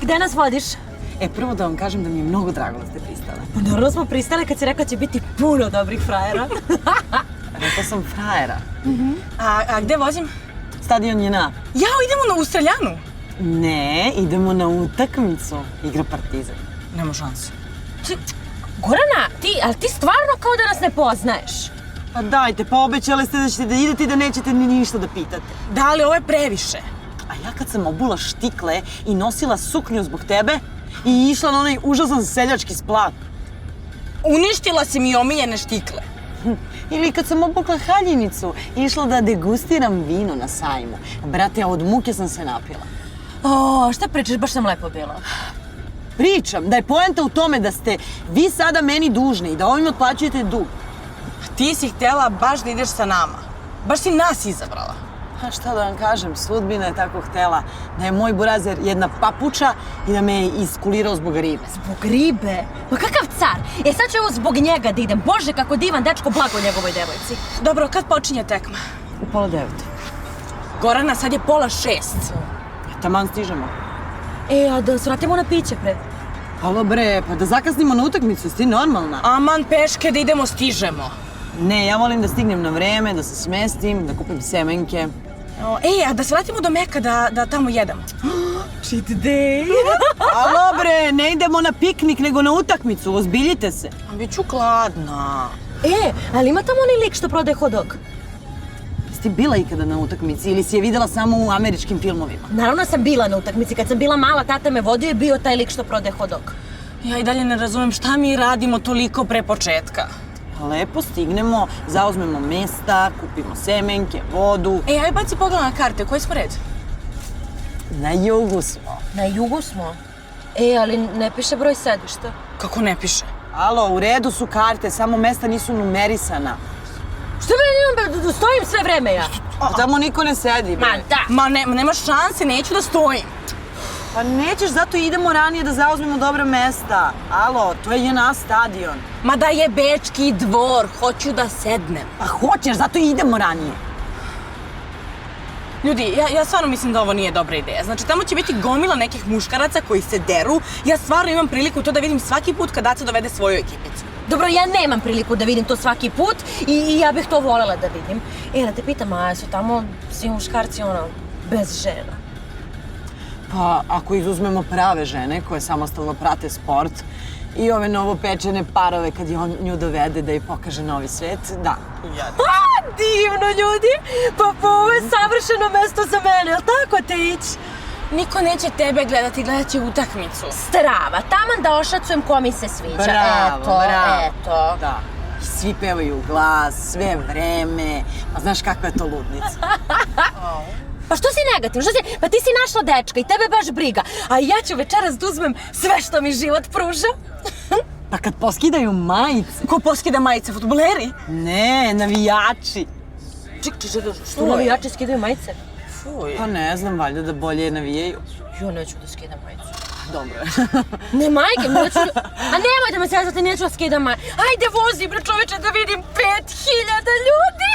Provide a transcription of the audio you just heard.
gde nas vodiš? Prvo da vam kažem da mi je mnogo drago da ste pristale. Pa naravno smo pristale kad si rekla će biti puno dobrih frajera. Rekla sam frajera. A gde vozim? Stadion je na. Jao, idemo u streljanu. Ne, idemo na utakmicu. Igra Partizan. Nema šanse. Gorana, ali ti stvarno kao da nas ne poznaješ? Pa dajte, pa obećali ste da ćete da idete i da nećete ni ništa da pitate. Da, ali ovo je previše. A ja kad sam obula štikle i nosila suknju zbog tebe i išla na onaj užasan seljački splat. Uništila si mi omiljene štikle. Ili kad sam obukla haljinicu i išla da degustiram vino na sajmu. Brate, a od muke sam se napila. O, šta pričaš, baš sam lepo bila. Pričam da je poenta u tome da ste vi sada meni dužni i da ovim otplaćujete dug. Ti si htjela baš da ideš sa nama. Baš si nas izabrala. A šta da vam kažem, sudbina je tako htela da je moj burazer jedna papuča i da me je iskulirao zbog ribe. Zbog ribe? Pa kakav car? Sad ću evo zbog njega da idem. Bože, kako divan dečko, blago njegovoj devojci. Dobro, kad počinje tekma? U 8:30. Gorana, sad je 5:30. Taman stižemo. A da svratimo na piće pre. Halo bre, pa da zakasnimo na utakmicu, jesi ti normalna? Aman peške da idemo, stižemo. Ne, ja volim da stignem na vreme, da se smestim, da kupim semenke. A da se vratimo do Meka da tamo jedemo. Cheat day. Halo bre, ne idemo na piknik, nego na utakmicu, ozbiljite se. A bit ću gladna. Ali ima tamo onaj lik što prodaje hot dog? Jesi ti bila ikada na utakmici ili si je videla samo u američkim filmovima? Naravno sam bila na utakmici. Kad sam bila mala, tata me vodio i bio taj lik što prodaje hot dog. Ja i dalje ne razumem šta mi radimo toliko pre početka. Lepo stignemo, zauzmemo mesta, kupimo semenke, vodu. Aj baci pogled na karte, koji smo red? Na jugu smo. Na jugu smo? Ali ne piše broj sedišta. Kako ne piše? Alo, u redu su karte, samo mesta nisu numerisana. Što bre, imam da stojim sve vreme ja? Tamo niko ne sedi, bre. Ma nema šanse, neću da stojim. Pa nećeš, zato idemo ranije da zauzmemo dobra mesta. Alo, to je JNA stadion. Ma da je Bečki dvor, hoću da sednem. Pa hoćeš, zato i idemo ranije. Ljudi, ja stvarno mislim da ovo nije dobra ideja. Znači, tamo će biti gomila nekih muškaraca koji se deru. Ja stvarno imam priliku to da vidim svaki put kad Aca dovede svoju ekipicu. Dobro, ja nemam priliku da vidim to svaki put i ja bih to voljela da vidim. Da te pitam, a su tamo svi muškarci, bez žena? Pa, ako izuzmemo prave žene koje samostalno prate sport i ove novopečene parove kad je on nju dovede da joj pokaže novi svet, da. Divno, ljudi! Pa ovo je savršeno mesto za mene, jel tako te ići? Niko neće tebe gledati, gledat će utakmicu. Strava, taman da ošacujem ko mi se sviđa. Bravo. Eto. Da. I svi pevaju u glas, sve vreme. Pa znaš kakva je to ludnica. Pa što si negativno? Pa ti si našla dečka i tebe baš briga. A ja ću večeras da uzmem sve što mi život pruža. Pa kad poskidaju majice. Ko poskida majice, fudbaleri? Ne, navijači. Čekaj, što navijači skidaju majice? Fuj. Pa ne znam, valjda da bolje navijaju. Ja neću da skidam majicu. Dobro. Ne, majke, neću da... A nemoj da me sezate, neću da skidam majicu. Ajde, vozi, bre čoveče, da vidim 5000 ljudi!